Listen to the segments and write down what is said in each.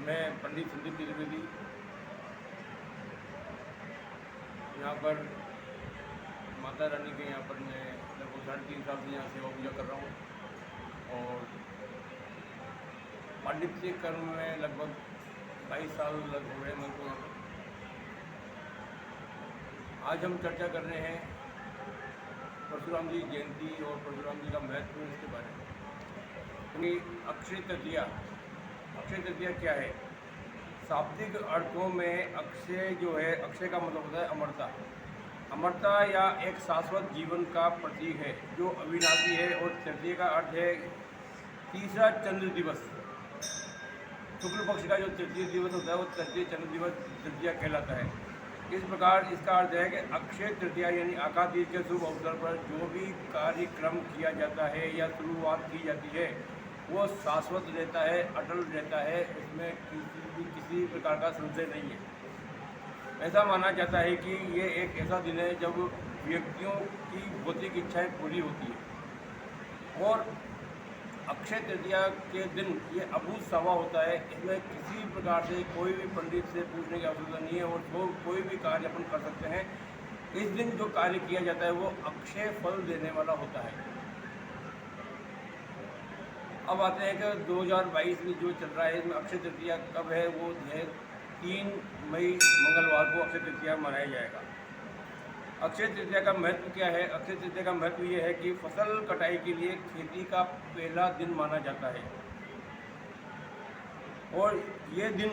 मैं पंडित संदीप त्रिवेदी यहाँ पर माता रानी के यहाँ पर मैं लगभग 3.5 साल से यहाँ सेवा पूजा कर रहा हूँ और पांडित्य कर्म में लगभग 22 साल लग हो रहे हैं मेरे को यहाँ पर। आज हम चर्चा कर रहे हैं परशुराम जी जयंती और परशुराम जी का महत्व इसके बारे में। क्योंकि अक्षय तृतीया क्या है? शाब्दिक अर्थों में अक्षय जो है, अक्षय का मतलब होता है अमरता। अमरता या एक शाश्वत जीवन का प्रतीक है जो अविनाशी है। और तृतीया का अर्थ है तीसरा चंद्र दिवस। शुक्ल पक्ष का जो तृतीय दिवस होता है वो तृतीय चंद्र दिवस तृतीया कहलाता है। इस प्रकार इसका अर्थ है कि अक्षय तृतीया यानी आकाशदीप के शुभ अवसर पर जो भी कार्यक्रम किया जाता है या शुरुआत की जाती है वो शाश्वत रहता है, अटल रहता है। इसमें किसी प्रकार का संशय नहीं है। ऐसा माना जाता है कि ये एक ऐसा दिन है जब व्यक्तियों की भौतिक इच्छाएं पूरी होती है। और अक्षय तृतीया के दिन ये अभूत सवा होता है। इसमें किसी प्रकार से कोई भी पंडित से पूछने की आवश्यकता नहीं है और वो कोई भी कार्य अपन कर सकते हैं। इस दिन जो कार्य किया जाता है वो अक्षय फल देने वाला होता है। अब आते हैं कि 2022 में जो चल रहा है इसमें अक्षय तृतीया कब है? वो है 3 मई मंगलवार को अक्षय तृतीया मनाया जाएगा। अक्षय तृतीया का महत्व क्या है? अक्षय तृतीया का महत्व ये है कि फसल कटाई के लिए खेती का पहला दिन माना जाता है। और ये दिन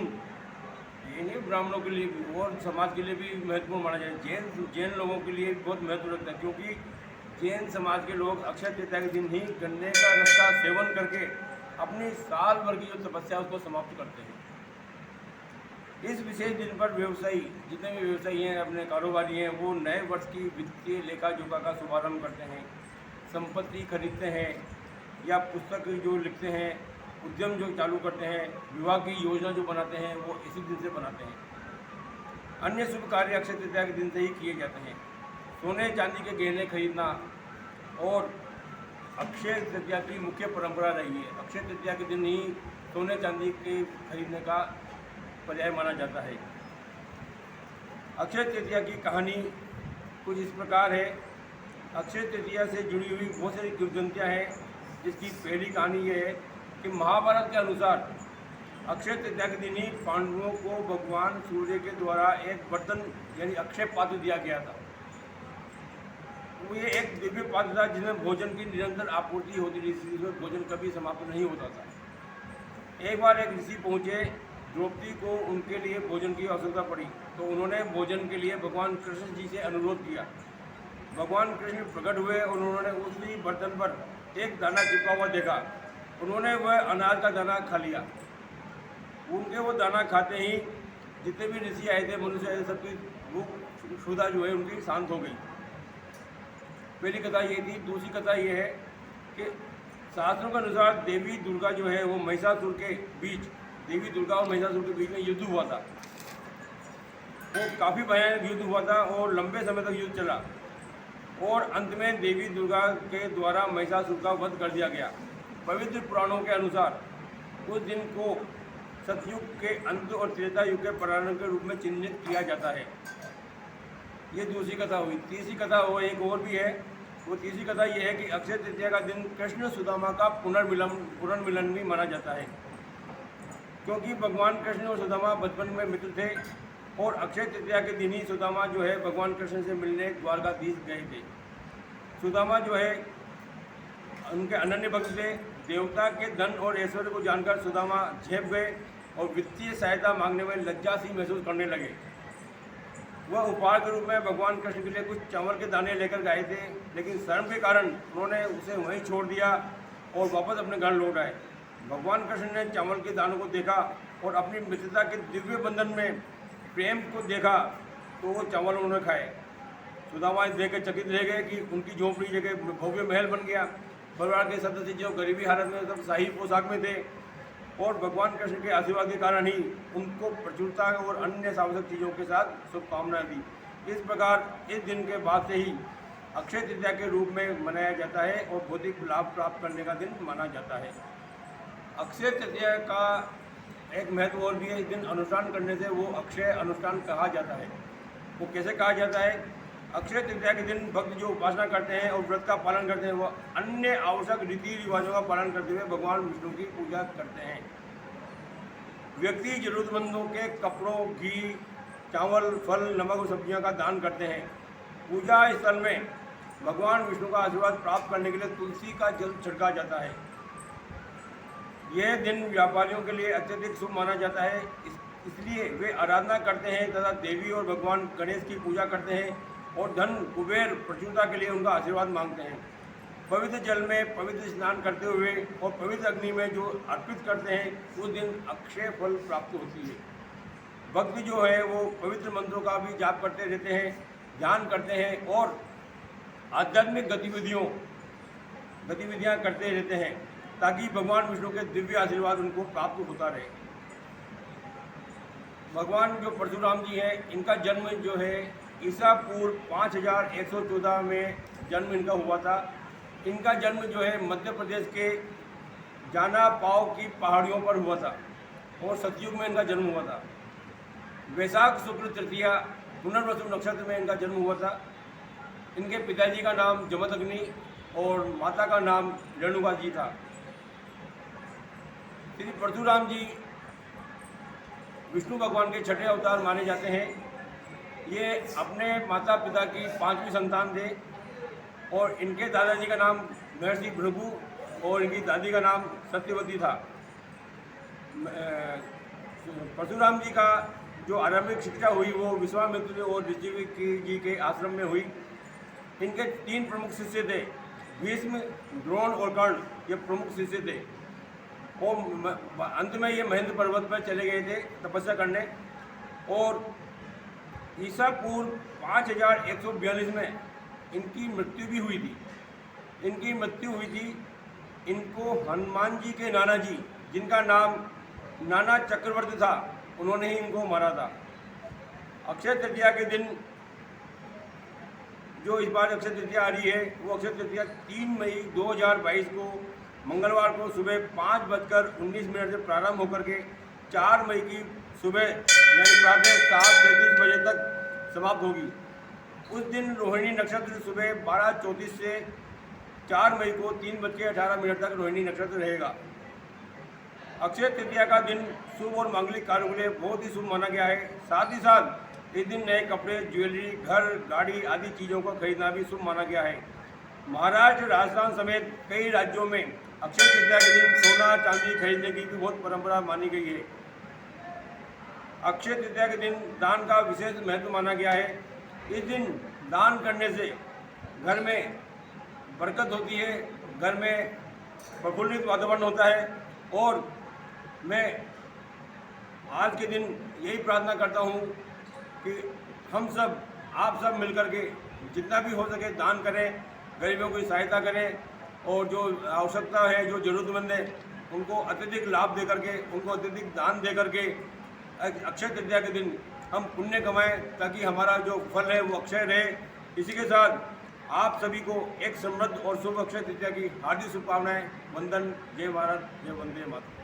ये नहीं ब्राह्मणों के लिए भी और समाज के लिए भी महत्वपूर्ण माना जाता है। जैन लोगों के लिए बहुत महत्व रखता है क्योंकि जैन समाज के लोग अक्षय तृतीया के दिन ही गन्ने का रस का सेवन करके अपनी साल भर की जो तपस्या उसको समाप्त करते हैं। इस विशेष दिन पर व्यवसायी जितने भी व्यवसायी हैं, अपने कारोबारी हैं, वो नए वर्ष की वित्तीय लेखा जोखा का शुभारंभ करते हैं, संपत्ति खरीदते हैं या पुस्तक जो लिखते हैं, उद्यम जो चालू करते हैं, विवाह की योजना जो बनाते हैं वो इसी दिन से बनाते हैं। अन्य शुभ कार्य अक्षय तृतीया के दिन से ही किए जाते हैं। सोने चांदी के गहने खरीदना और अक्षय तृतीया की मुख्य परंपरा रही है। अक्षय तृतीया के दिन ही सोने चांदी के खरीदने का पर्याय माना जाता है। अक्षय तृतीया की कहानी कुछ इस प्रकार है। अक्षय तृतीया से जुड़ी हुई बहुत सारी किंवदंतियाँ हैं, जिसकी पहली कहानी ये है कि महाभारत के अनुसार अक्षय तृतीया के दिन ही पांडवों को भगवान सूर्य के द्वारा एक बर्तन यानी अक्षय पात्र दिया गया था। वो ये एक दिव्य पात्र था जिसमें भोजन की निरंतर आपूर्ति होती थी, जिसमें भोजन कभी समाप्त नहीं होता था। एक बार एक ऋषि पहुँचे, द्रौपदी को उनके लिए भोजन की आवश्यकता पड़ी तो उन्होंने भोजन के लिए भगवान कृष्ण जी से अनुरोध किया। भगवान कृष्ण प्रकट हुए और उन्होंने उसी बर्तन पर एक दाना चिपका हुआ देखा। उन्होंने वह अनाज का दाना खा लिया। उनके वो दाना खाते ही जितने भी ऋषि आए थे, मनुष्य आए थे, सबकी भूख क्षुधा जो है उनकी शांत हो गई। पहली कथा ये थी। दूसरी कथा ये है कि शास्त्रों के अनुसार देवी दुर्गा जो है वो महिषासुर के बीच देवी दुर्गा और महिषासुर के बीच में युद्ध हुआ था। वो काफ़ी भयानक युद्ध हुआ था और लंबे समय तक युद्ध चला और अंत में देवी दुर्गा के द्वारा महिषासुर का वध कर दिया गया। पवित्र पुराणों के अनुसार उस दिन को सतयुग के अंत और त्रेता युग के प्रारंभ के रूप में चिन्हित किया जाता है। ये दूसरी कथा हुई। तीसरी कथा हो एक और भी है। वो तीसरी कथा ये है कि अक्षय तृतीया का दिन कृष्ण सुदामा का पुनर्मिलन भी माना जाता है, क्योंकि भगवान कृष्ण और सुदामा बचपन में मित्र थे और अक्षय तृतीया के दिन ही सुदामा जो है भगवान कृष्ण से मिलने द्वारकाधीश गए थे। सुदामा जो है उनके अनन्य भक्त थे। देवता के धन और ऐश्वर्य को जानकर सुदामा झेप गए और वित्तीय सहायता मांगने में लज्जा सी महसूस करने लगे। वह उपहार के रूप में भगवान कृष्ण के लिए कुछ चावल के दाने लेकर गए थे, लेकिन शर्म के कारण उन्होंने उसे वहीं छोड़ दिया और वापस अपने घर लौट आए। भगवान कृष्ण ने चावल के दानों को देखा और अपनी मित्रता के दिव्य बंधन में प्रेम को देखा तो वो चावल उन्होंने खाए। सुदामा देख कर चकित रह गए कि उनकी झोपड़ी जगह भव्य महल बन गया। परिवार के सदस्य जो गरीबी हालत में सब शाही पोशाक में थे और भगवान कृष्ण के आशीर्वाद के कारण ही उनको प्रचुरता और अन्य आवश्यक चीज़ों के साथ शुभकामनाएं दी। इस प्रकार इस दिन के बाद से ही अक्षय तृतीया के रूप में मनाया जाता है और भौतिक लाभ प्राप्त करने का दिन माना जाता है। अक्षय तृतीया का एक महत्व और भी है। इस दिन अनुष्ठान करने से वो अक्षय अनुष्ठान कहा जाता है। वो कैसे कहा जाता है? अक्षय तृतीया के दिन भक्त जो उपासना करते हैं और व्रत का पालन करते हैं, वो अन्य आवश्यक रीति रिवाजों का पालन करते हुए भगवान विष्णु की पूजा करते हैं। व्यक्ति जरूरतमंदों के कपड़ों, घी, चावल, फल, नमक और सब्जियों का दान करते हैं। पूजा स्थल में भगवान विष्णु का आशीर्वाद प्राप्त करने के लिए तुलसी का जल छिड़का जाता है। यह दिन व्यापारियों के लिए अत्यधिक शुभ माना जाता है, इसलिए वे आराधना करते हैं तथा देवी और भगवान गणेश की पूजा करते हैं और धन, कुबेर, प्रचुरता के लिए उनका आशीर्वाद मांगते हैं। पवित्र जल में पवित्र स्नान करते हुए और पवित्र अग्नि में जो अर्पित करते हैं, उस दिन अक्षय फल प्राप्त होती है। भक्त जो है वो पवित्र मंत्रों का भी जाप करते रहते हैं, ध्यान करते हैं और आध्यात्मिक गतिविधियां करते रहते हैं, ताकि भगवान विष्णु के दिव्य आशीर्वाद उनको प्राप्त होता रहे। भगवान जो परशुराम जी हैं, इनका जन्म जो है ईसा पूर्व 5114 में जन्म इनका हुआ था। इनका जन्म जो है मध्य प्रदेश के जाना पाव की पहाड़ियों पर हुआ था और सतयुग में इनका जन्म हुआ था। वैशाख शुक्ल तृतीया पुनर्वसु नक्षत्र में इनका जन्म हुआ था। इनके पिताजी का नाम जमदग्नि और माता का नाम रेणुका जी था। श्री परशुराम जी विष्णु भगवान के छठे अवतार माने जाते हैं। ये अपने माता पिता की 5वीं संतान थे और इनके दादाजी का नाम महर्षि भृगु और इनकी दादी का नाम सत्यवती था। परशुराम जी का जो आरंभिक शिक्षा हुई वो विश्वामित्र और ऋषि जी के आश्रम में हुई। इनके 3 प्रमुख शिष्य थे, भीष्म, द्रोण और कर्ण, ये प्रमुख शिष्य थे। और अंत में ये महेंद्र पर्वत पर चले गए थे तपस्या करने। और ईसा पूर्व 5142 में इनकी मृत्यु भी हुई थी। इनकी मृत्यु हुई थी, इनको हनुमान जी के नाना जी, जिनका नाम नाना चक्रवर्ती था, उन्होंने ही इनको मारा था। अक्षय तृतीया के दिन जो इस बार अक्षय तृतीया आ रही है, वो अक्षय तृतीया 3 मई 2022 को मंगलवार को सुबह 5:19 से प्रारंभ होकर के 4 मई की सुबह यानी प्रातः 7:33 बजे तक समाप्त होगी। उस दिन रोहिणी नक्षत्र सुबह 12:34 से 4 मई को 3:18 तक रोहिणी नक्षत्र रहेगा। अक्षय तृतीया का दिन शुभ और मांगलिक कार्यों के लिए बहुत ही शुभ माना गया है। साथ ही साथ इस दिन नए कपड़े, ज्वेलरी, घर, गाड़ी आदि चीज़ों को खरीदना भी शुभ माना गया है। महाराष्ट्र, राजस्थान समेत कई राज्यों में अक्षय तृतीया के दिन सोना चांदी खरीदने की भी बहुत परंपरा मानी गई है। अक्षय तृतीया के दिन दान का विशेष महत्व माना गया है। इस दिन दान करने से घर में बरकत होती है, घर में प्रफुल्लित वातावरण होता है। और मैं आज के दिन यही प्रार्थना करता हूँ कि हम सब, आप सब मिलकर के जितना भी हो सके दान करें, गरीबों की सहायता करें और जो आवश्यकता है, जो ज़रूरतमंद है, उनको अत्यधिक लाभ दे करके, उनको अत्यधिक दान दे करके अक्षय तृतीया के दिन हम पुण्य कमाएं, ताकि हमारा जो फल है वो अक्षय रहे। इसी के साथ आप सभी को एक समृद्ध और शुभ अक्षय तृतीया की हार्दिक शुभकामनाएं। वंदन। जय भारत, जय वंदे मातरम।